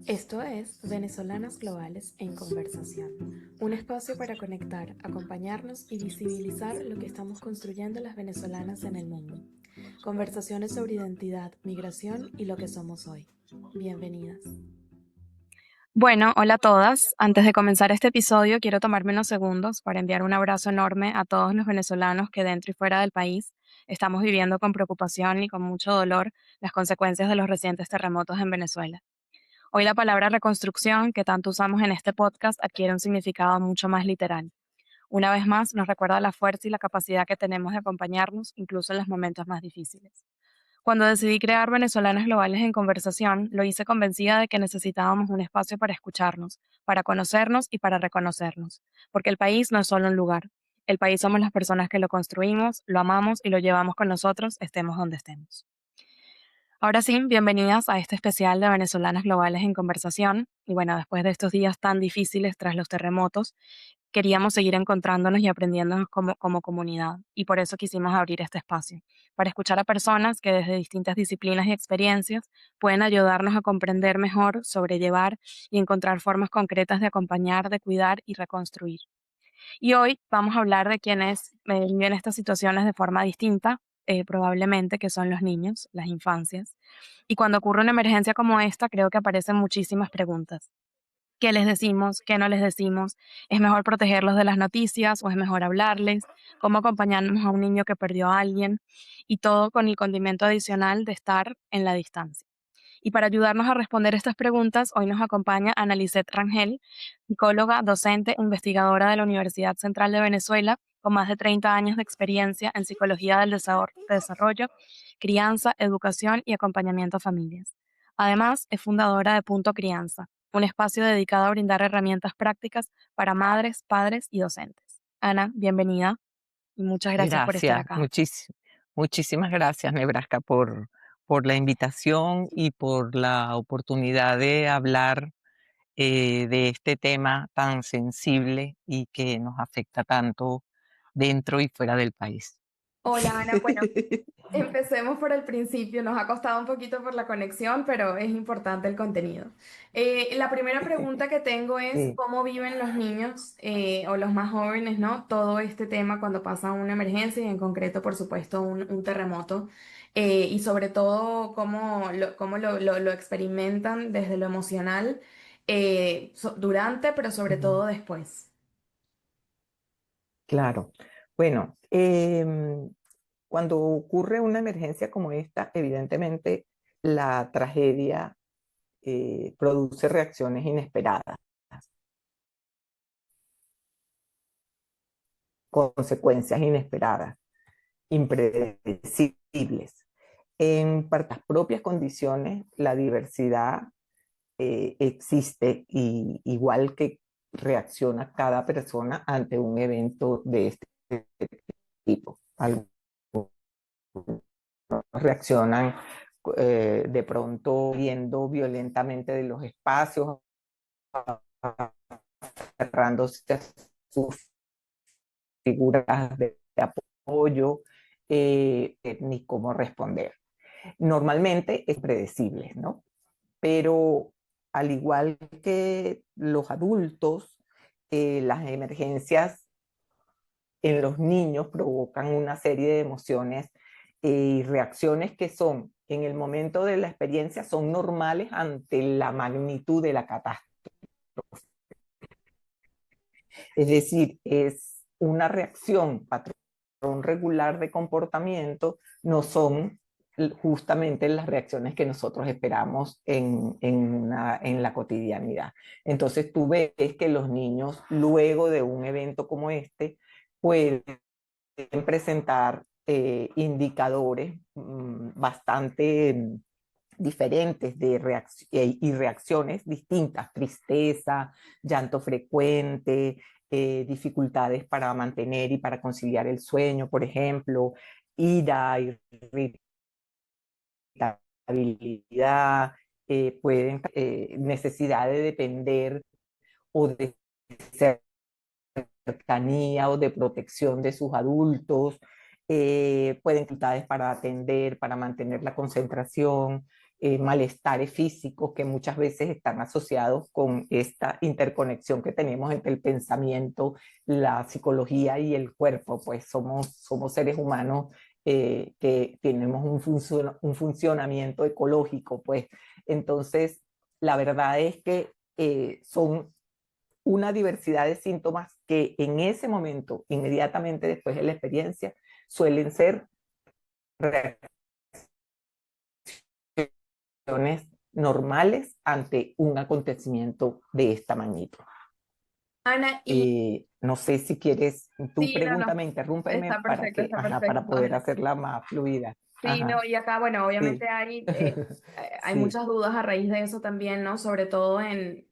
Esto es Venezolanas Globales en Conversación, un espacio para conectar, acompañarnos y visibilizar lo que estamos construyendo las venezolanas en el mundo. Conversaciones sobre identidad, migración y lo que somos hoy. Bienvenidas. Bueno, hola a todas. Antes de comenzar este episodio, quiero tomarme unos segundos para enviar un abrazo enorme a todos los venezolanos que dentro y fuera del país estamos viviendo con preocupación y con mucho dolor las consecuencias de los recientes terremotos en Venezuela. Hoy la palabra reconstrucción, que tanto usamos en este podcast, adquiere un significado mucho más literal. Una vez más, nos recuerda la fuerza y la capacidad que tenemos de acompañarnos, incluso en los momentos más difíciles. Cuando decidí crear Venezolanas Globales en Conversación, lo hice convencida de que necesitábamos un espacio para escucharnos, para conocernos y para reconocernos, porque el país no es solo un lugar. El país somos las personas que lo construimos, lo amamos y lo llevamos con nosotros, estemos donde estemos. Ahora sí, bienvenidas a este especial de Venezolanas Globales en Conversación. Y bueno, después de estos días tan difíciles tras los terremotos, queríamos seguir encontrándonos y aprendiéndonos como comunidad. Y por eso quisimos abrir este espacio, para escuchar a personas que desde distintas disciplinas y experiencias pueden ayudarnos a comprender mejor, sobrellevar y encontrar formas concretas de acompañar, de cuidar y reconstruir. Y hoy vamos a hablar de quienes viven estas situaciones de forma distinta, probablemente, que son los niños, las infancias. Y cuando ocurre una emergencia como esta, creo que aparecen muchísimas preguntas. ¿Qué les decimos? ¿Qué no les decimos? ¿Es mejor protegerlos de las noticias o es mejor hablarles? ¿Cómo acompañamos a un niño que perdió a alguien? Y todo con el condimento adicional de estar en la distancia. Y para ayudarnos a responder estas preguntas, hoy nos acompaña Ana Lisset Rangel, psicóloga, docente, investigadora de la Universidad Central de Venezuela, con más de 30 años de experiencia en psicología del desarrollo, crianza, educación y acompañamiento a familias. Además, es fundadora de Punto Crianza, un espacio dedicado a brindar herramientas prácticas para madres, padres y docentes. Ana, bienvenida y muchas gracias por estar Gracias, acá. muchísimas gracias, Nebraska, por la invitación y por la oportunidad de hablar de este tema tan sensible y que nos afecta tanto dentro y fuera del país. Hola Ana, bueno, empecemos por el principio. Nos ha costado un poquito por la conexión, pero es importante el contenido. La primera pregunta que tengo es Sí. cómo viven los niños o los más jóvenes, ¿no? Todo este tema cuando pasa una emergencia y en concreto, por supuesto, un terremoto. Y sobre todo cómo lo experimentan desde lo emocional durante, pero sobre Ujú. todo después. Claro. Bueno, cuando ocurre una emergencia como esta, evidentemente la tragedia produce reacciones inesperadas, consecuencias inesperadas, impredecibles. Las propias condiciones, la diversidad existe y igual que reacciona cada persona ante un evento de este tipo. Algunos reaccionan de pronto viendo violentamente de los espacios, cerrándose sus figuras de apoyo, ni cómo responder. Normalmente es predecible, ¿no? Pero al igual que los adultos, las emergencias en los niños provocan una serie de emociones y reacciones que son, en el momento de la experiencia, son normales ante la magnitud de la catástrofe. Es decir, es una reacción, patrón regular de comportamiento, no son justamente las reacciones que nosotros esperamos en la cotidianidad. Entonces tú ves que los niños, luego de un evento como este, pueden presentar indicadores bastante diferentes y reacciones distintas, tristeza, llanto frecuente, dificultades para mantener y para conciliar el sueño, por ejemplo, ira, irritabilidad, necesidad de depender o de cercanía o de protección de sus adultos, pueden dificultades para atender, para mantener la concentración, malestares físicos que muchas veces están asociados con esta interconexión que tenemos entre el pensamiento, la psicología y el cuerpo, pues somos seres humanos que tenemos un funcionamiento ecológico, pues entonces la verdad es que son una diversidad de síntomas que en ese momento, inmediatamente después de la experiencia, suelen ser reacciones normales ante un acontecimiento de esta magnitud. Ana, No sé si quieres, tú sí, no, no, pregúntame, interrúmpeme está perfecto, está para perfecto. poder hacerla más fluida. Sí, no, Ajá, y acá, bueno, sí, obviamente hay sí, muchas dudas a raíz de eso también, ¿no? Sobre todo en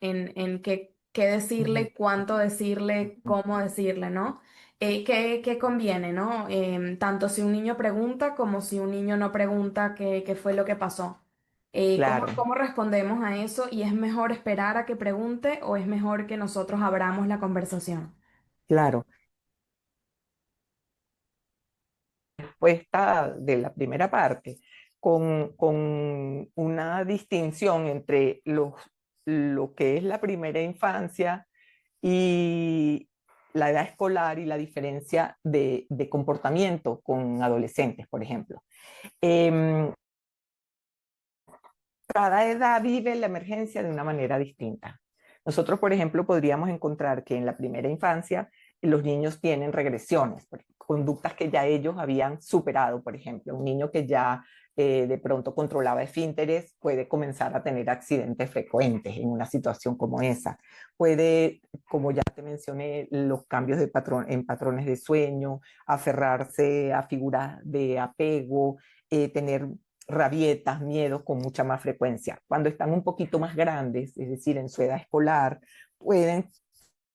qué decirle, cuánto decirle, cómo decirle, ¿no? ¿Qué conviene, ¿no? Tanto si un niño pregunta como si un niño no pregunta qué fue lo que pasó. claro, ¿Cómo respondemos a eso? ¿Y es mejor esperar a que pregunte o es mejor que nosotros abramos la conversación? claro. Respuesta de la primera parte, con una distinción entre lo que es la primera infancia y la edad escolar y la diferencia de comportamiento con adolescentes, por ejemplo. Eh, Cada edad vive la emergencia de una manera distinta. Nosotros, por ejemplo, podríamos encontrar que en la primera infancia los niños tienen regresiones, conductas que ya ellos habían superado, por ejemplo. Un niño que ya de pronto controlaba esfínteres puede comenzar a tener accidentes frecuentes en una situación como esa. Puede, como ya te mencioné, los cambios de en patrones de sueño, aferrarse a figuras de apego, tener rabietas, miedos con mucha más frecuencia. Cuando están un poquito más grandes, es decir, en su edad escolar, pueden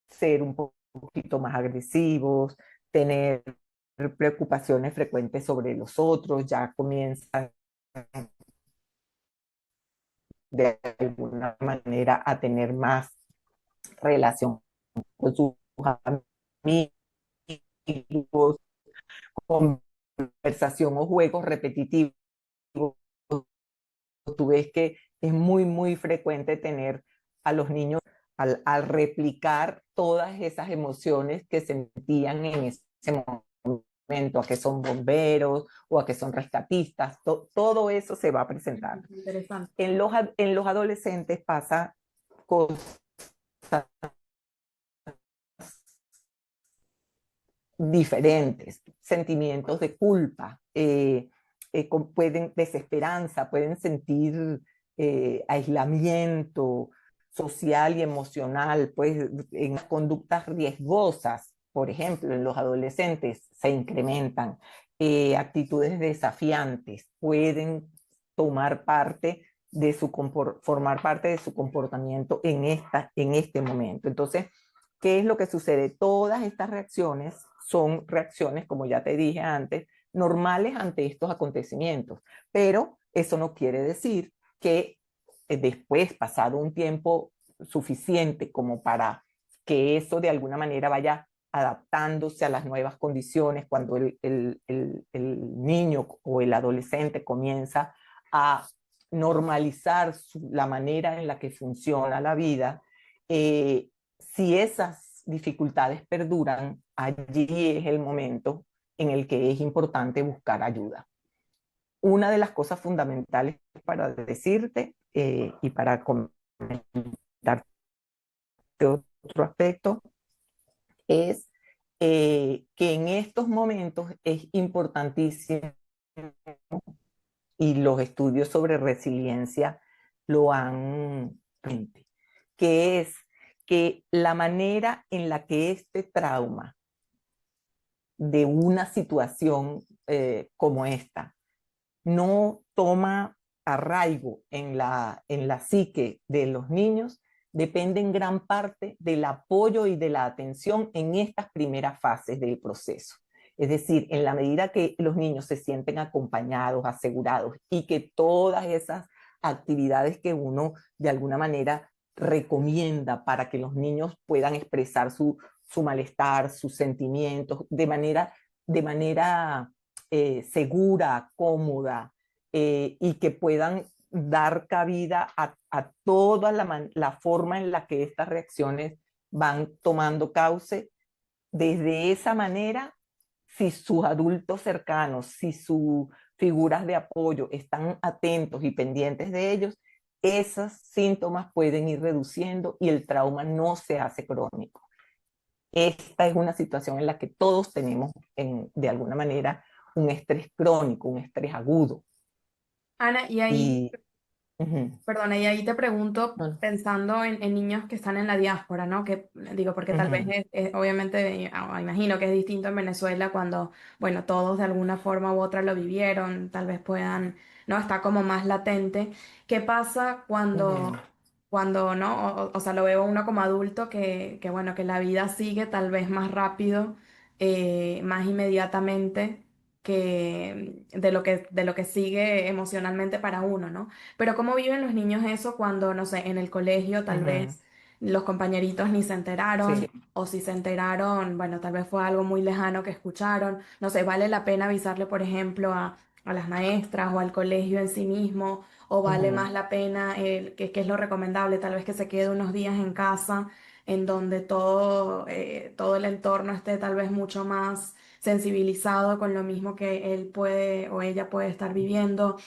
ser un poquito más agresivos, tener preocupaciones frecuentes sobre los otros, ya comienzan de alguna manera a tener más relación con sus amigos, conversación o juegos repetitivos. Tú ves que es muy frecuente tener a los niños al replicar todas esas emociones que sentían en ese momento, a que son bomberos o a que son rescatistas, todo eso se va a presentar. Interesante. En los adolescentes pasa cosas diferentes, sentimientos de culpa, pueden desesperanza, pueden sentir aislamiento social y emocional, pues en las conductas riesgosas, por ejemplo, en los adolescentes se incrementan, actitudes desafiantes pueden tomar parte de formar parte de su comportamiento en este momento. Entonces, ¿qué es lo que sucede? Todas estas reacciones son reacciones, como ya te dije antes, normales ante estos acontecimientos, pero eso no quiere decir que después, pasado un tiempo suficiente como para que eso de alguna manera vaya adaptándose a las nuevas condiciones, cuando el niño o el adolescente comienza a normalizar la manera en la que funciona la vida, si esas dificultades perduran, allí es el momento en el que es importante buscar ayuda. Una de las cosas fundamentales para decirte y para comentarte otro aspecto es que en estos momentos es importantísimo, y los estudios sobre resiliencia lo han, que es que la manera en la que este trauma de una situación como esta no toma arraigo en la psique de los niños depende en gran parte del apoyo y de la atención en estas primeras fases del proceso. Es decir, en la medida que los niños se sienten acompañados, asegurados y que todas esas actividades que uno de alguna manera recomienda para que los niños puedan expresar su malestar, sus sentimientos de manera segura, cómoda, y que puedan dar cabida a toda la forma en la que estas reacciones van tomando cauce. Desde esa manera, si sus adultos cercanos, si sus figuras de apoyo están atentos y pendientes de ellos, esos síntomas pueden ir reduciendo y el trauma no se hace crónico. Esta es una situación en la que todos tenemos, de alguna manera, un estrés crónico, un estrés agudo. Ana, y ahí Y, uh-huh. Perdona, y ahí te pregunto, Bueno, pensando en niños que están en la diáspora, ¿no? Que digo, porque tal vez uh-huh. obviamente, imagino que es distinto en Venezuela cuando, bueno, todos de alguna forma u otra lo vivieron, tal vez puedan, ¿no? Está como más latente. ¿Qué pasa Uh-huh. cuando, ¿no? O sea, lo veo uno como adulto bueno, que la vida sigue tal vez más rápido, más inmediatamente de lo que sigue emocionalmente para uno, ¿no? Pero ¿cómo viven los niños eso cuando, no sé, en el colegio tal Uh-huh. vez los compañeritos ni se enteraron, Sí. o si se enteraron, bueno, tal vez fue algo muy lejano que escucharon? No sé, ¿vale la pena avisarle, por ejemplo, a las maestras o al colegio en sí mismo? ¿O vale Uh-huh. más la pena, que es lo recomendable, tal vez que se quede unos días en casa en donde todo el entorno esté tal vez mucho más sensibilizado con lo mismo que él puede o ella puede estar viviendo?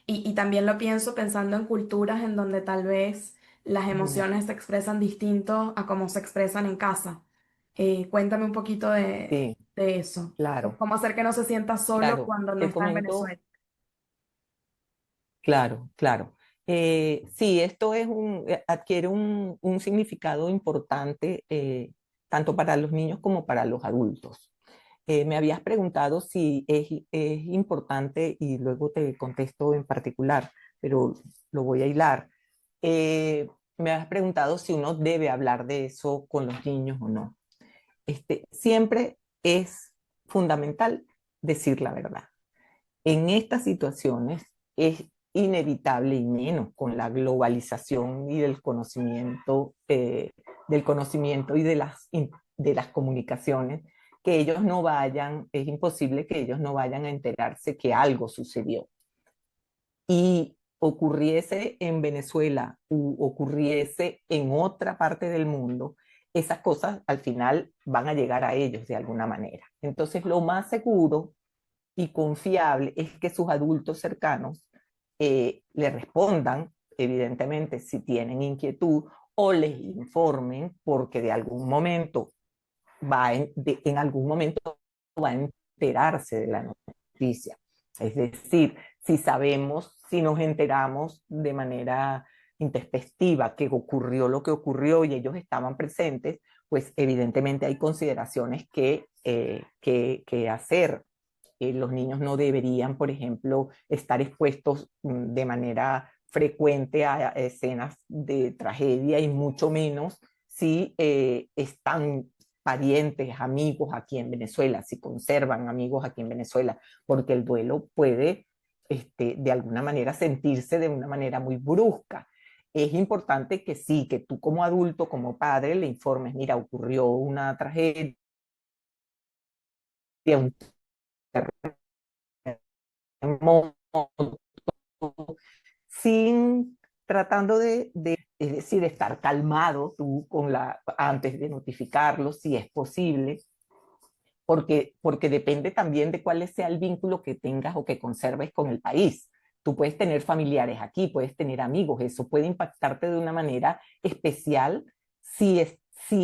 Y también lo pienso pensando en culturas en donde tal vez las Uh-huh. emociones se expresan distinto a cómo se expresan en casa. Cuéntame un poquito Sí, de eso. claro, ¿Cómo hacer que no se sienta solo claro. cuando no Te está en comento, Venezuela? claro, claro. Sí, esto adquiere un significado importante tanto para los niños como para los adultos. Me habías preguntado si es importante y luego te contesto en particular, pero lo voy a hilar. Me habías preguntado si uno debe hablar de eso con los niños o no. Siempre es fundamental decir la verdad. En estas situaciones es inevitable, y menos con la globalización y del conocimiento y de las comunicaciones, que ellos no vayan, es imposible que ellos no vayan a enterarse que algo sucedió. Y ocurriese en Venezuela u ocurriese en otra parte del mundo, esas cosas al final van a llegar a ellos de alguna manera. Entonces, lo más seguro y confiable es que sus adultos cercanos le respondan, evidentemente, si tienen inquietud o les informen, porque de algún momento en algún momento va a enterarse de la noticia. Es decir, si sabemos, si nos enteramos de manera intempestiva que ocurrió lo que ocurrió y ellos estaban presentes, pues evidentemente hay consideraciones que hacer. Los niños no deberían, por ejemplo, estar expuestos de manera frecuente a escenas de tragedia y mucho menos si están parientes, amigos aquí en Venezuela, si conservan amigos aquí en Venezuela, porque el duelo puede de alguna manera sentirse de una manera muy brusca. Es importante que sí, que tú como adulto, como padre, le informes, mira, ocurrió una tragedia, un terremoto, sin tratando es decir, estar calmado tú antes de notificarlo, si es posible, porque depende también de cuál sea el vínculo que tengas o que conserves con el país. Tú puedes tener familiares aquí, puedes tener amigos, eso puede impactarte de una manera especial si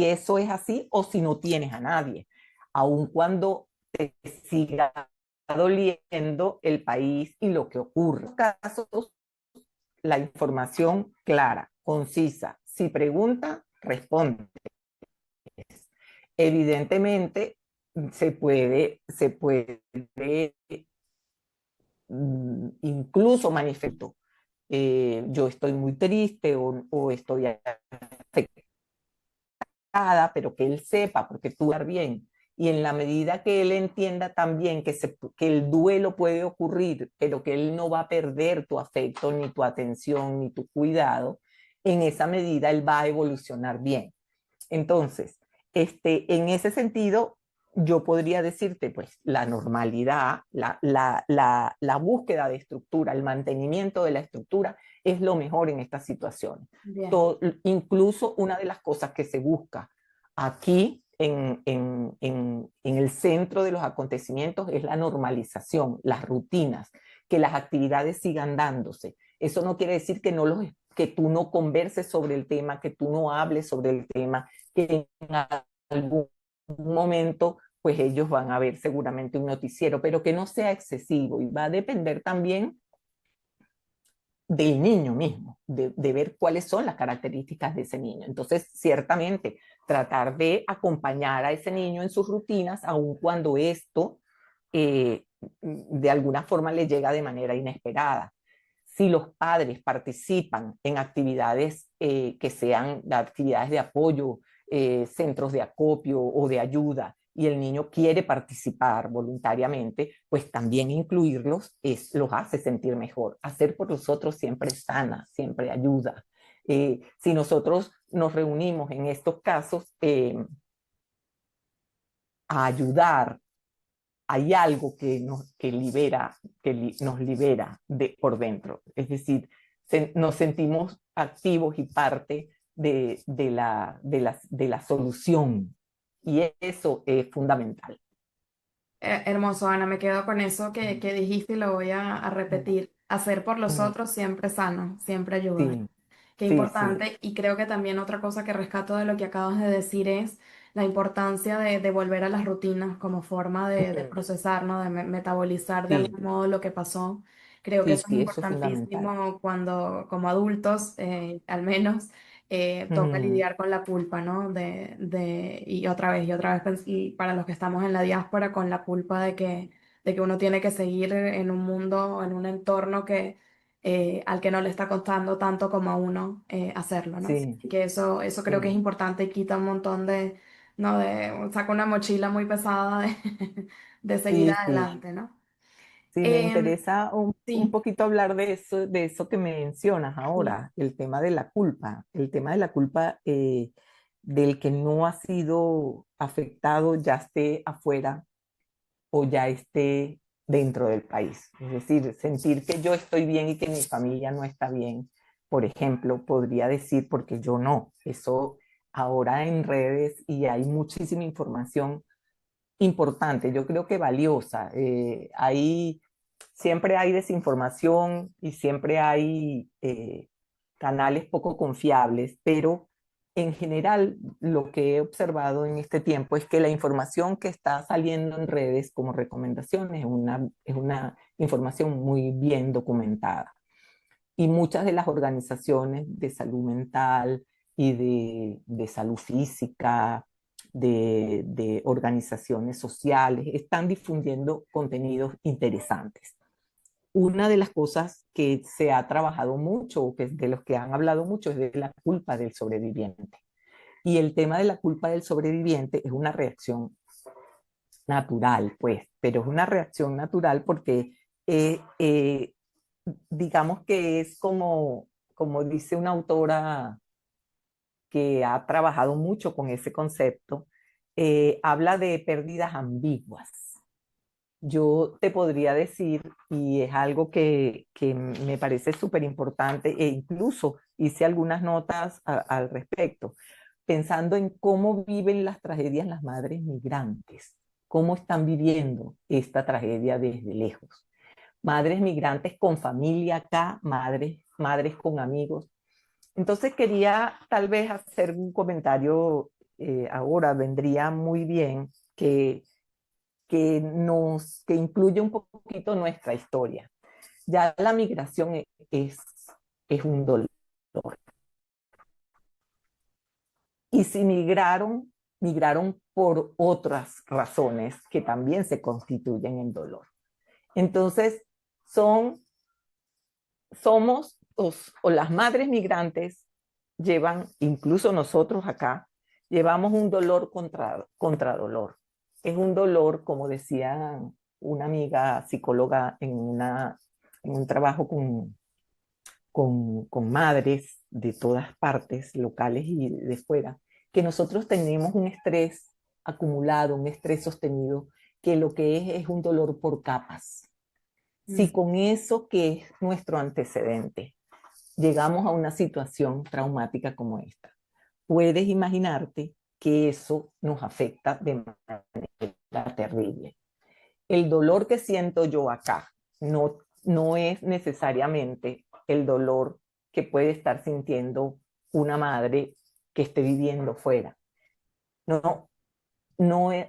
eso es así o si no tienes a nadie, aun cuando te siga doliendo el país y lo que ocurre. En casos, la información clara, concisa. Si pregunta, responde. Evidentemente, se puede incluso manifiesto. Yo estoy muy triste o estoy afectada, pero que él sepa, porque tú vas bien. Y en la medida que él entienda también que el duelo puede ocurrir, pero que él no va a perder tu afecto, ni tu atención, ni tu cuidado, en esa medida él va a evolucionar bien. Entonces, en ese sentido, yo podría decirte, pues, la normalidad, la búsqueda de estructura, el mantenimiento de la estructura es lo mejor en estas situaciones. Bien, Incluso una de las cosas que se busca aquí en el centro de los acontecimientos es la normalización, las rutinas, que las actividades sigan dándose. Eso no quiere decir que tú no converses sobre el tema, que tú no hables sobre el tema, que en algún momento pues ellos van a ver seguramente un noticiero, pero que no sea excesivo y va a depender también del niño mismo, de ver cuáles son las características de ese niño. Entonces, ciertamente, tratar de acompañar a ese niño en sus rutinas, aun cuando esto de alguna forma le llega de manera inesperada. Si los padres participan en actividades que sean actividades de apoyo, centros de acopio o de ayuda, y el niño quiere participar voluntariamente, pues también incluirlos los hace sentir mejor. Hacer por los otros siempre sana, siempre ayuda. Si nosotros nos reunimos en estos casos a ayudar, hay algo nos libera por dentro. Es decir, nos sentimos activos y parte de la solución. Y eso es fundamental. Hermoso, Ana, me quedo con eso que dijiste y lo voy a Mm, repetir. Hacer por los mm, otros siempre sano, siempre ayuda. sí, Qué sí, sí, importante. Y creo que también otra cosa que rescato de lo que acabas de decir es la importancia de volver a las rutinas como forma de mm, procesar, ¿no? De metabolizar de sí, algún modo lo que pasó. Creo que sí, eso es sí, eso es fundamental. importantísimo cuando, como adultos, al menos, toca Mm, lidiar con la culpa, ¿no? Y otra vez, y para los que estamos en la diáspora, con la culpa de que uno tiene que seguir en un mundo, en un entorno al que no le está costando tanto como a uno hacerlo, ¿no? sí, Así que eso creo que es sí, importante y quita un montón ¿no? Saca una mochila muy pesada de seguir sí, sí. adelante, ¿no? Sí, me Em, interesa un sí, poquito hablar de eso que me mencionas sí. ahora, el tema de la culpa, el tema de la culpa del que no ha sido afectado, ya esté afuera o ya esté dentro del país. Es decir, sentir que yo estoy bien y que mi familia no está bien, por ejemplo, podría decir porque yo no. Eso ahora en redes y hay muchísima información importante, yo creo que valiosa. Siempre hay desinformación y siempre hay canales poco confiables, pero en general lo que he observado en este tiempo es que la información que está saliendo en redes como recomendaciones es una información muy bien documentada. Y muchas de las organizaciones de salud mental y de salud física, de organizaciones sociales, están difundiendo contenidos interesantes. Una de las cosas que se ha trabajado mucho, o que de los que han hablado mucho, es de la culpa del sobreviviente. Y el tema de la culpa del sobreviviente es una reacción natural, pues, pero es una reacción natural porque eh, eh, digamos que es como dice una autora que ha trabajado mucho con ese concepto, habla de pérdidas ambiguas. Yo te podría decir, y es algo que me parece súper importante, e incluso hice algunas notas al respecto, pensando en cómo viven las tragedias las madres migrantes, cómo están viviendo esta tragedia desde lejos. Madres migrantes con familia acá, madres con amigos. Entonces quería tal vez hacer un comentario ahora, vendría muy bien que incluya un poquito nuestra historia. Ya la migración es un dolor. Y si migraron por otras razones que también se constituyen en dolor. Entonces, son, o las madres migrantes llevan, incluso nosotros acá, llevamos un dolor contra dolor. Es un dolor, como decía una amiga psicóloga en un trabajo con madres de todas partes, locales y de fuera, que nosotros tenemos un estrés acumulado, un estrés sostenido, que lo que es un dolor por capas. Mm. Si con eso que es nuestro antecedente llegamos a una situación traumática como esta, puedes imaginarte que eso nos afecta de manera terrible. El dolor que siento yo acá no es necesariamente el dolor que puede estar sintiendo una madre que esté viviendo fuera. No,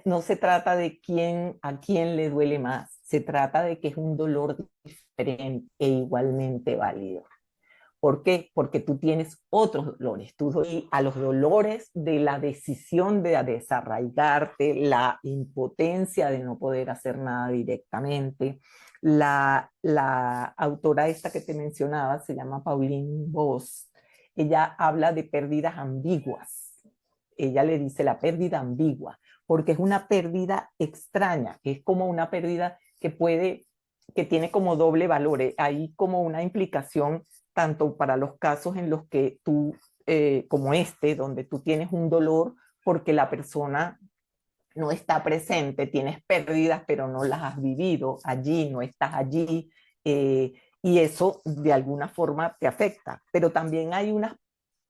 no se trata de a quién le duele más, se trata de que es un dolor diferente e igualmente válido. ¿Por qué? Porque tú tienes otros dolores. Y a los dolores de la decisión de desarraigarte, la impotencia de no poder hacer nada directamente. La autora esta que te mencionaba se llama Pauline Boss. Ella habla de pérdidas ambiguas. Ella le dice la pérdida ambigua, porque es una pérdida extraña, es como una pérdida que tiene como doble valor. Hay como una implicación tanto para los casos en los que tú, como este, donde tú tienes un dolor porque la persona no está presente, tienes pérdidas, pero no las has vivido allí, no estás allí, y eso de alguna forma te afecta. Pero también hay unas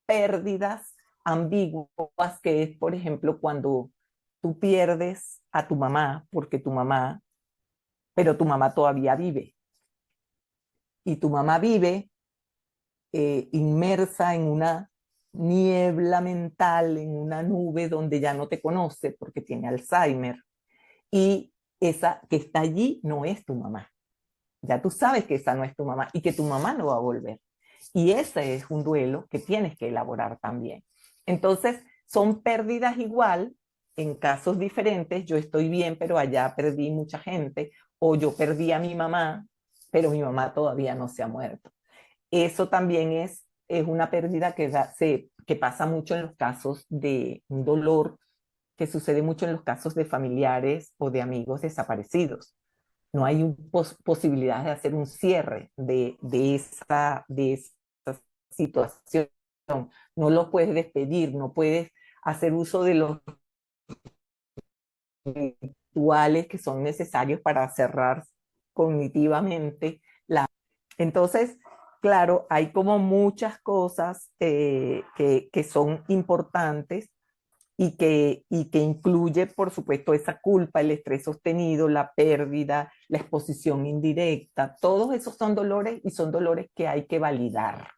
pérdidas ambiguas que es, por ejemplo, cuando tú pierdes a tu mamá, pero tu mamá todavía vive, y tu mamá vive inmersa en una niebla mental, en una nube donde ya no te conoce porque tiene Alzheimer. Y esa que está allí no es tu mamá. Ya tú sabes que esa no es tu mamá y que tu mamá no va a volver. Y ese es un duelo que tienes que elaborar también. Entonces, son pérdidas igual en casos diferentes. Yo estoy bien, pero allá perdí mucha gente. O yo perdí a mi mamá, pero mi mamá todavía no se ha muerto. Eso también es una pérdida que pasa mucho en los casos de un dolor, que sucede mucho en los casos de familiares o de amigos desaparecidos. No hay posibilidad de hacer un cierre de esa situación. No lo puedes despedir, no puedes hacer uso de los rituales que son necesarios para cerrar cognitivamente. Entonces, claro, hay como muchas cosas que son importantes y que incluye, por supuesto, esa culpa, el estrés sostenido, la pérdida, la exposición indirecta. Todos esos son dolores y son dolores que hay que validar,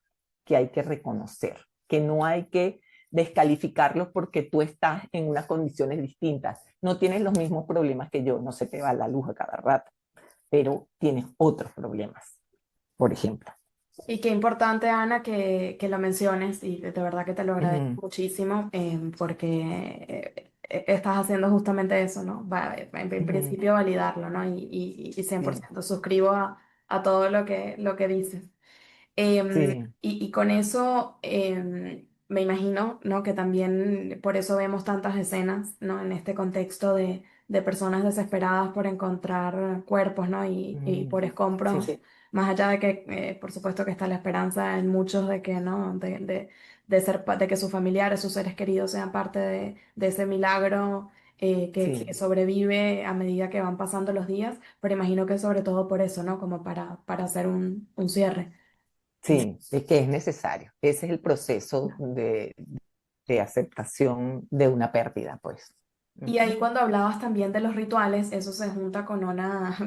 que hay que reconocer, que no hay que descalificarlos porque tú estás en unas condiciones distintas. No tienes los mismos problemas que yo, no se te va la luz a cada rato, pero tienes otros problemas, por ejemplo. Y qué importante, Ana, que lo menciones y de verdad que te lo agradezco Ujú, muchísimo porque estás haciendo justamente eso, ¿no? En ujú, principio validarlo, ¿no? Y sí, 100% suscribo a todo lo que dices. sí, Y con eso me imagino, ¿no? Que también por eso vemos tantas escenas, ¿no? En este contexto de personas desesperadas por encontrar cuerpos, ¿no? Y ujú, por escombros, sí, más allá de que, por supuesto que está la esperanza en muchos de que, ¿no? De que sus familiares, sus seres queridos sean parte de ese milagro. Que sí. sobrevive a medida que van pasando los días, pero imagino que sobre todo por eso, ¿no? Como para hacer un cierre. Sí, es que es necesario. Ese es el proceso de aceptación de una pérdida, pues. Y ahí Ujú, cuando hablabas también de los rituales, eso se junta con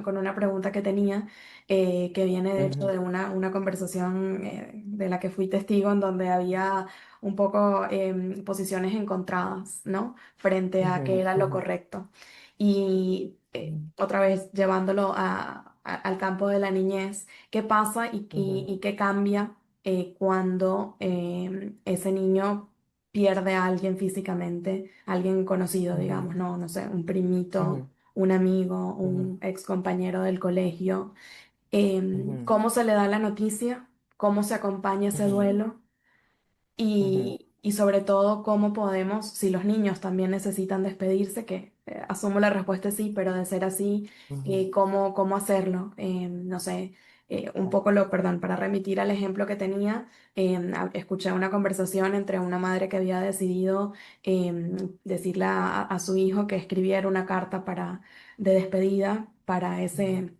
con una pregunta que tenía, que viene de hecho ujú, de una conversación de la que fui testigo, en donde había un poco posiciones encontradas, ¿no? Frente a qué ujú, era lo ujú, correcto. Y otra vez llevándolo al campo de la niñez, ¿qué pasa ujú, y qué cambia cuando ese niño pierde a alguien físicamente, alguien conocido, ujú, digamos, no sé, un primito, ujú, un amigo, ujú, un ex compañero del colegio? ujú, ¿Cómo se le da la noticia? ¿Cómo se acompaña ese ujú, duelo? ujú, Y sobre todo, ¿cómo podemos, si los niños también necesitan despedirse, que asumo la respuesta es sí, pero de ser así, ujú, ¿cómo hacerlo? No sé, un poco perdón, para remitir al ejemplo que tenía, escuché una conversación entre una madre que había decidido decirle a su hijo que escribiera una carta de despedida para ese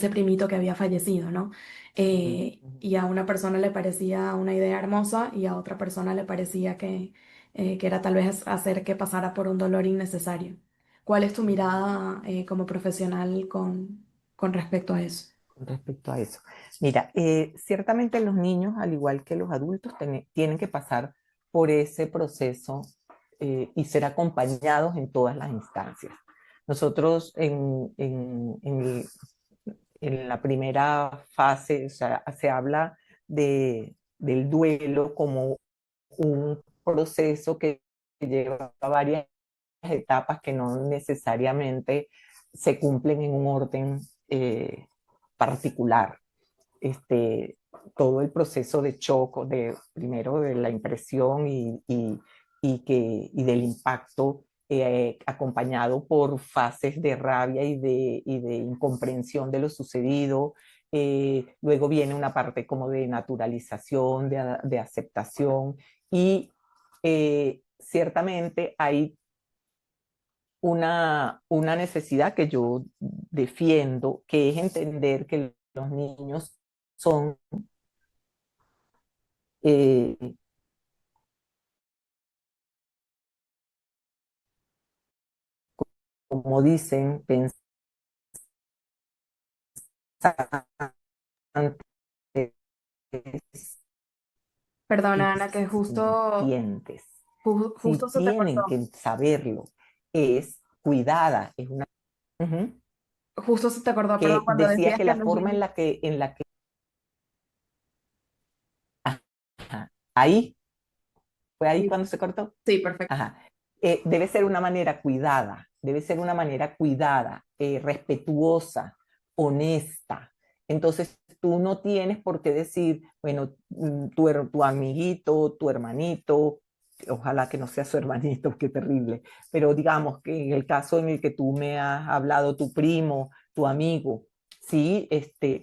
primito que había fallecido, ¿no? Y a una persona le parecía una idea hermosa y a otra persona le parecía que era tal vez hacer que pasara por un dolor innecesario. ¿Cuál es tu mirada como profesional con respecto a eso? Con respecto a eso. Mira, ciertamente los niños, al igual que los adultos, tienen que pasar por ese proceso y ser acompañados en todas las instancias. Nosotros en la primera fase, o sea, se habla del duelo como un proceso que lleva varias etapas que no necesariamente se cumplen en un orden particular. Este, todo el proceso de shock, primero de la impresión y del impacto, acompañado por fases de rabia y de incomprensión de lo sucedido. Luego viene una parte como de naturalización, de aceptación y ciertamente hay una necesidad que yo defiendo, que es entender que los niños son, eh, como dicen, pensantes, Perdona, y Ana, que sintientes. justo Si se te tienen cortó. que saberlo, es cuidada, es una... Ujú. Justo se te acordó, perdón, Que cuando decía decías que que la los forma niños... en la que ajá, ahí, fue ahí Sí, cuando se cortó. sí, perfecto. Ajá. Debe ser una manera cuidada, debe ser una manera cuidada, respetuosa, honesta. Entonces, tú no tienes por qué decir, bueno, tu amiguito, tu hermanito, ojalá que no sea su hermanito, qué terrible, pero digamos que en el caso en el que tú me has hablado, tu primo, tu amigo, sí,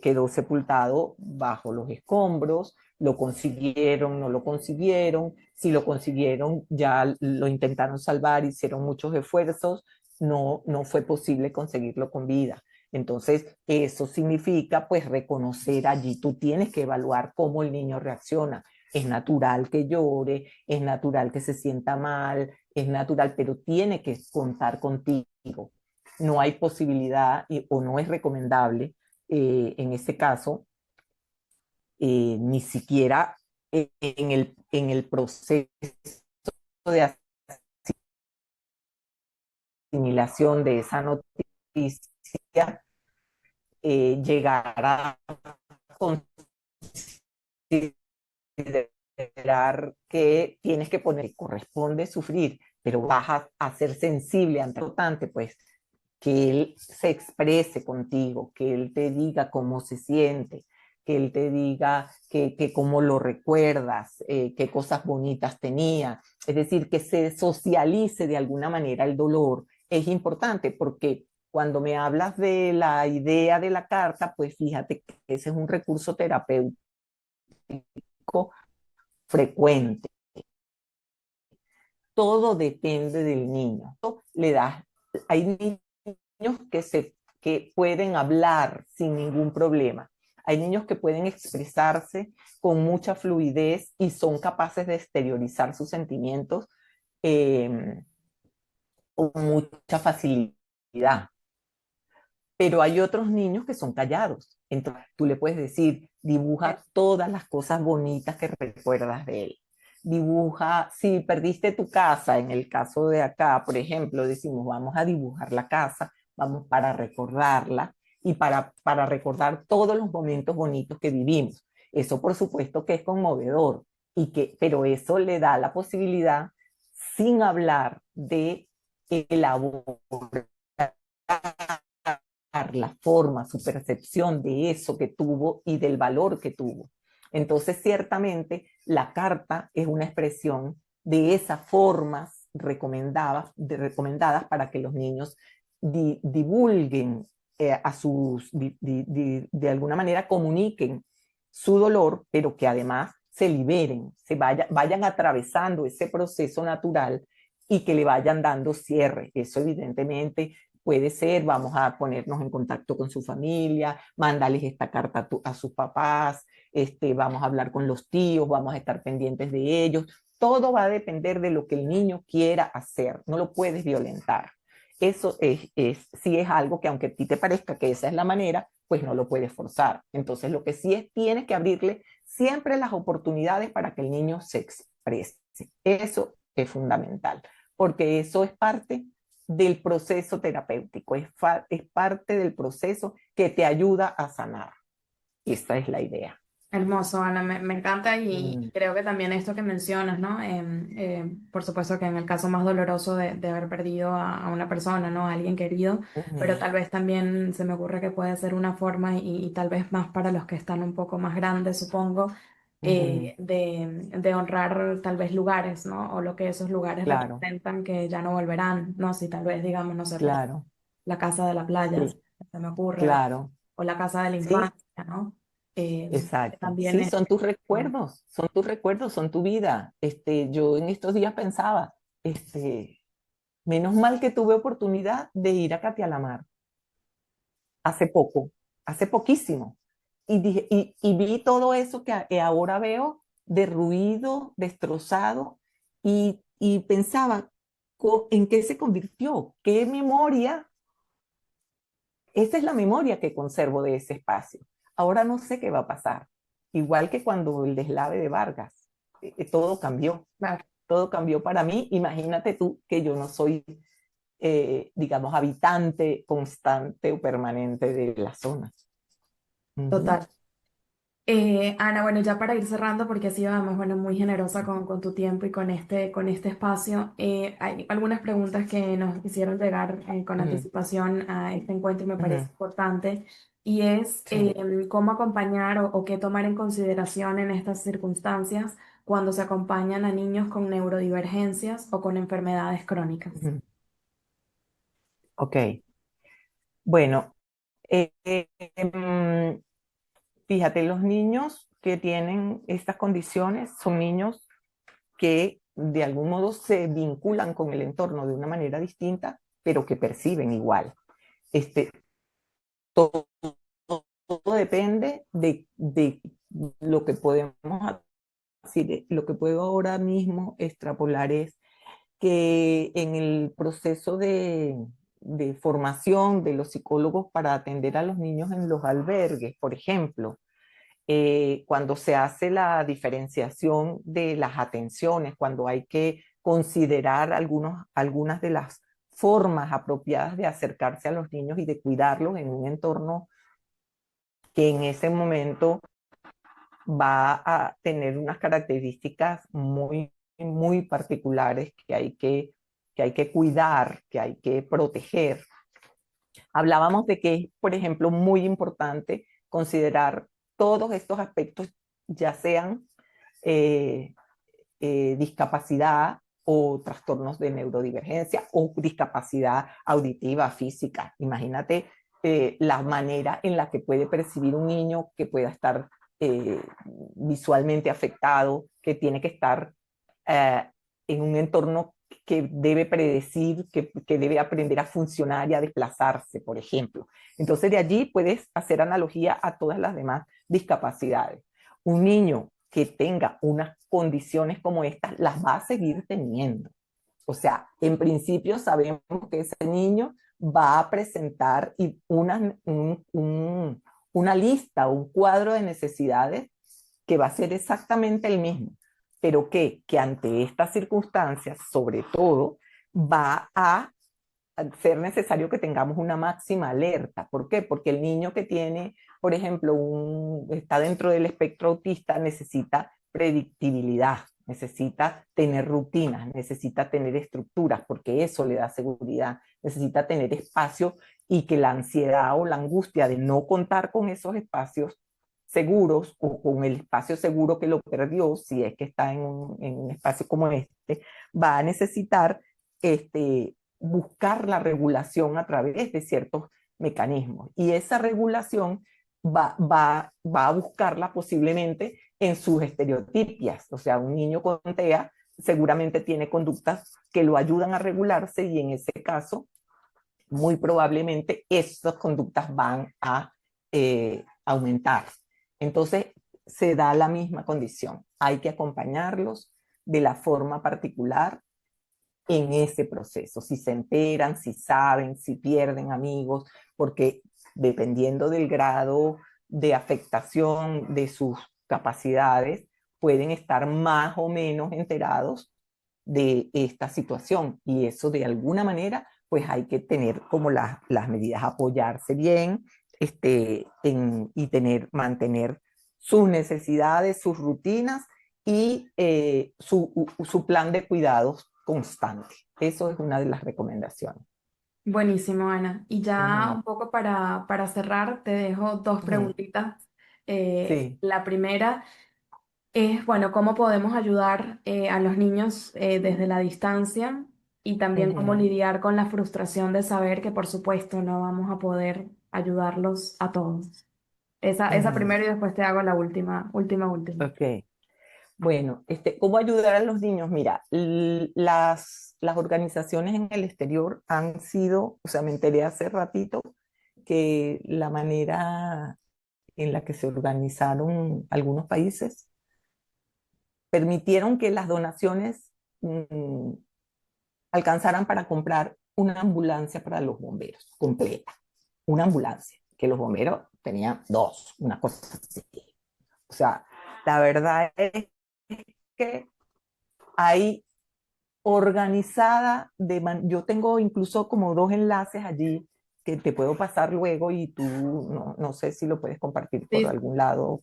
quedó sepultado bajo los escombros, lo consiguieron, no lo consiguieron, si lo consiguieron, ya lo intentaron salvar, hicieron muchos esfuerzos, no fue posible conseguirlo con vida. Entonces, eso significa pues reconocer allí, tú tienes que evaluar cómo el niño reacciona. Es natural que llore, es natural que se sienta mal, es natural, pero tiene que contar contigo. No hay posibilidad o no es recomendable en ese caso ni siquiera en el proceso de asimilación de esa noticia, llegar a considerar que tienes que poner, corresponde sufrir, pero vas a ser sensible ante lo importante, pues que él se exprese contigo, que él te diga cómo se siente, que él te diga que cómo lo recuerdas, qué cosas bonitas tenía. Es decir, que se socialice de alguna manera el dolor. Es importante porque cuando me hablas de la idea de la carta, pues fíjate que ese es un recurso terapéutico frecuente. Todo depende del niño. Le das, hay niños que pueden hablar sin ningún problema. Hay niños que pueden expresarse con mucha fluidez y son capaces de exteriorizar sus sentimientos eh, con mucha facilidad. Pero hay otros niños que son callados. Entonces tú le puedes decir, dibuja todas las cosas bonitas que recuerdas de él. Dibuja, si perdiste tu casa, en el caso de acá, por ejemplo, decimos, vamos a dibujar la casa, vamos para recordarla y para recordar todos los momentos bonitos que vivimos. Eso por supuesto que es conmovedor, pero eso le da la posibilidad, sin hablar de elaborar la forma, su percepción de eso que tuvo y del valor que tuvo. Entonces, ciertamente, la carta es una expresión de esas formas recomendadas para que los niños divulguen de alguna manera comuniquen su dolor, pero que además se liberen, vayan atravesando ese proceso natural y que le vayan dando cierre. Eso evidentemente puede ser, vamos a ponernos en contacto con su familia, mandarles esta carta a sus papás, vamos a hablar con los tíos, vamos a estar pendientes de ellos. Todo va a depender de lo que el niño quiera hacer, no lo puedes violentar. Eso sí es algo que aunque a ti te parezca que esa es la manera, pues no lo puedes forzar. Entonces lo que sí es, tienes que abrirle siempre las oportunidades para que el niño se exprese. Eso es fundamental, porque eso es parte del proceso terapéutico, es parte del proceso que te ayuda a sanar. Esta es la idea. Hermoso, Ana, me encanta y creo que también esto que mencionas, ¿no? Por supuesto que en el caso más doloroso de haber perdido a una persona, ¿no? A alguien querido, pero tal vez también se me ocurre que puede ser una forma y tal vez más para los que están un poco más grandes, supongo, de honrar tal vez lugares, ¿no? O lo que esos lugares Claro, representan que ya no volverán, ¿no? Si tal vez, digamos, no sé, claro, la casa de la playa, sí, se me ocurre, claro. o la casa de la Sí, infancia, ¿no? Que exacto. también Sí, es... son tus recuerdos, son tus recuerdos, son tu vida. Yo en estos días pensaba, menos mal que tuve oportunidad de ir a Catialamar hace poco, hace poquísimo. Y, dije, y vi todo eso que ahora veo derruido, destrozado, y pensaba, ¿en qué se convirtió? ¿Qué memoria? Esa es la memoria que conservo de ese espacio. Ahora no sé qué va a pasar. Igual que cuando el deslave de Vargas, todo cambió. Claro. Todo cambió para mí. Imagínate tú que yo no soy, digamos, habitante constante o permanente de la zona. Ujú, Total. Ana, bueno, ya para ir cerrando, porque ha sido además, bueno, muy generosa con tu tiempo y con este espacio, hay algunas preguntas que nos hicieron llegar con ujú, anticipación a este encuentro y me parece ujú. importante, y es Sí. cómo acompañar o qué tomar en consideración en estas circunstancias cuando se acompañan a niños con neurodivergencias o con enfermedades crónicas. Ujú. Ok. Bueno, fíjate, los niños que tienen estas condiciones son niños que de algún modo se vinculan con el entorno de una manera distinta, pero que perciben igual. Este, todo, todo depende de lo que podemos decir. Lo que puedo ahora mismo extrapolar es que en el proceso de formación de los psicólogos para atender a los niños en los albergues, por ejemplo, cuando se hace la diferenciación de las atenciones, cuando hay que considerar algunas de las formas apropiadas de acercarse a los niños y de cuidarlos en un entorno que en ese momento va a tener unas características muy, muy particulares que hay que cuidar, que hay que proteger. Hablábamos de que es, por ejemplo, muy importante considerar todos estos aspectos, ya sean eh, discapacidad o trastornos de neurodivergencia o discapacidad auditiva, física. Imagínate la manera en la que puede percibir un niño que pueda estar eh, visualmente afectado, que tiene que estar eh, en un entorno que debe predecir, que debe aprender a funcionar y a desplazarse, por ejemplo. Entonces de allí puedes hacer analogía a todas las demás discapacidades. Un niño que tenga unas condiciones como estas las va a seguir teniendo. O sea, en principio sabemos que ese niño va a presentar una lista, un cuadro de necesidades que va a ser exactamente el mismo, pero que ante estas circunstancias, sobre todo, va a ser necesario que tengamos una máxima alerta. ¿Por qué? Porque el niño que tiene, por ejemplo, está dentro del espectro autista necesita predictibilidad, necesita tener rutinas, necesita tener estructuras, porque eso le da seguridad, necesita tener espacio y que la ansiedad o la angustia de no contar con esos espacios seguros o con el espacio seguro que lo perdió, si es que está en un espacio como este, va a necesitar buscar la regulación a través de ciertos mecanismos. Y esa regulación va a buscarla posiblemente en sus estereotipias. O sea, un niño con TEA seguramente tiene conductas que lo ayudan a regularse y en ese caso, muy probablemente, esas conductas van a aumentar. Entonces, se da la misma condición. Hay que acompañarlos de la forma particular en ese proceso, si se enteran, si saben, si pierden amigos, porque dependiendo del grado de afectación de sus capacidades, pueden estar más o menos enterados de esta situación y eso de alguna manera pues hay que tener como las medidas, apoyarse bien y mantener sus necesidades, sus rutinas y su plan de cuidados constante. Eso es una de las recomendaciones. Buenísimo, Ana. Y ya Ujú, un poco para cerrar, te dejo dos ujú. preguntitas. Sí. La primera es, bueno, cómo podemos ayudar a los niños desde la distancia y también cómo Ujú, lidiar con la frustración de saber que, por supuesto, no vamos a poder ayudarlos a todos. Esa ujú. primero y después te hago la última. Ok. Bueno, ¿cómo ayudar a los niños? Mira, las organizaciones en el exterior han sido, o sea, me enteré hace ratito que la manera en la que se organizaron algunos países permitieron que las donaciones mm, alcanzaran para comprar una ambulancia para los bomberos, completa, una ambulancia, que los bomberos tenían dos, una cosa así. O sea, la verdad es que hay yo tengo incluso como dos enlaces allí que te puedo pasar luego y tú no sé si lo puedes compartir por Sí, algún lado.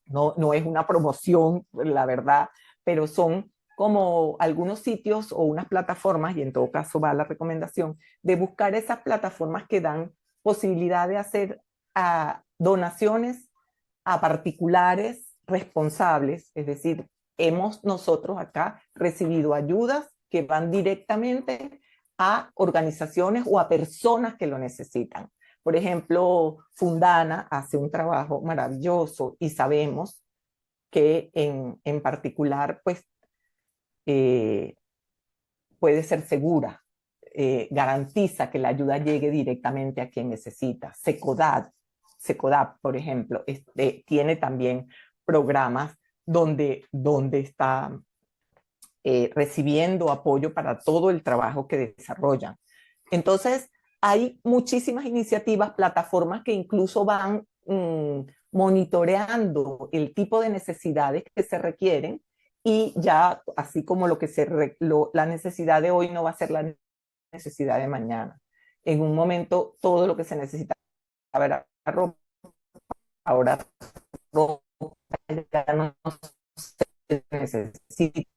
No es una promoción, la verdad, pero son como algunos sitios o unas plataformas, y en todo caso va la recomendación, de buscar esas plataformas que dan posibilidad de hacer donaciones a particulares responsables, es decir, hemos nosotros acá recibido ayudas que van directamente a organizaciones o a personas que lo necesitan. Por ejemplo, Fundana hace un trabajo maravilloso y sabemos que en particular pues eh, puede ser segura, garantiza que la ayuda llegue directamente a quien necesita. Secodad, por ejemplo, tiene también programas donde está recibiendo apoyo para todo el trabajo que desarrollan. Entonces, hay muchísimas iniciativas, plataformas que incluso van monitoreando el tipo de necesidades que se requieren y ya, así como la necesidad de hoy no va a ser la necesidad de mañana. En un momento, todo lo que se necesita era ropa, ahora ropa ya no se necesita,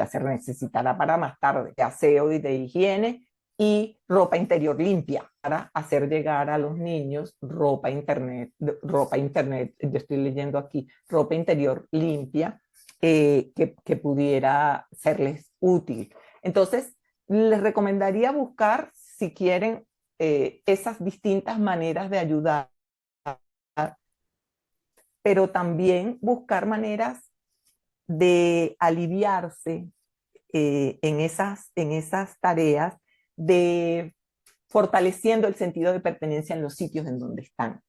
se necesitará para más tarde, de aseo y de higiene y ropa interior limpia para hacer llegar a los niños ropa internet, yo estoy leyendo aquí, ropa interior limpia que pudiera serles útil. Entonces, les recomendaría buscar, si quieren, esas distintas maneras de ayudar, pero también buscar maneras de aliviarse en esas tareas de fortaleciendo el sentido de pertenencia en los sitios en donde están.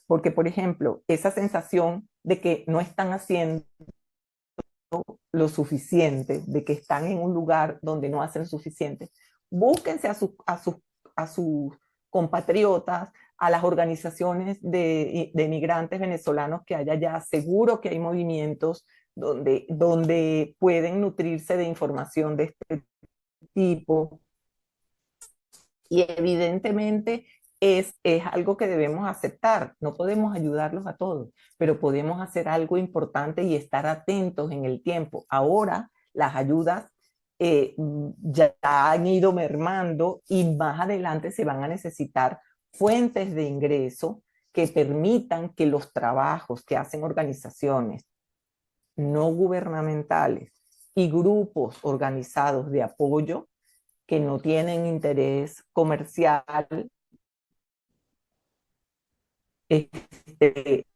Porque, por ejemplo, esa sensación de que no están haciendo lo suficiente, de que están en un lugar donde no hacen suficiente, búsquense a sus compatriotas, a las organizaciones de migrantes venezolanos que haya allá. Seguro que hay movimientos donde pueden nutrirse de información de este tipo y evidentemente es algo que debemos aceptar. No podemos ayudarlos a todos, pero podemos hacer algo importante y estar atentos en el tiempo. Ahora las ayudas ya han ido mermando y más adelante se van a necesitar fuentes de ingreso que permitan que los trabajos que hacen organizaciones no gubernamentales y grupos organizados de apoyo que no tienen interés comercial este,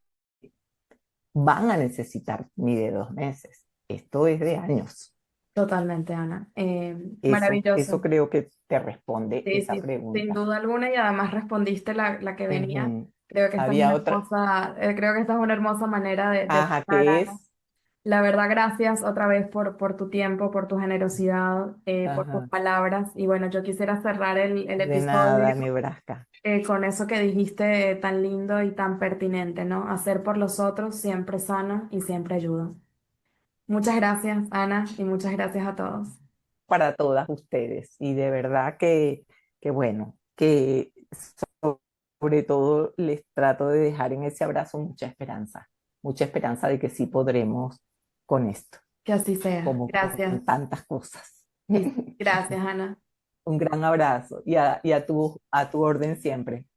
van a necesitar ni de 2 meses. Esto es de años. Totalmente, Ana. Eso Maravilloso. creo que te responde Sí, esa sí, sin pregunta. duda alguna y además respondiste la que venía. Ujú. Creo que esta es Había una otra, creo que esta es una hermosa manera de ajá, pasar, que Ana. es, La verdad, gracias otra vez por tu tiempo, por tu generosidad, por tus ajá, palabras. Y bueno, yo quisiera cerrar el de episodio nada, Nebraska. con eso que dijiste tan lindo y tan pertinente, ¿no? Hacer por los otros siempre sana y siempre ayuda. Muchas gracias, Ana, y muchas gracias a todos. Para todas ustedes. Y de verdad que bueno, que sobre todo les trato de dejar en ese abrazo mucha esperanza de que sí podremos con esto, Que así sea. como con Gracias. tantas cosas. Sí, gracias, Ana. Un gran abrazo y a tu orden siempre.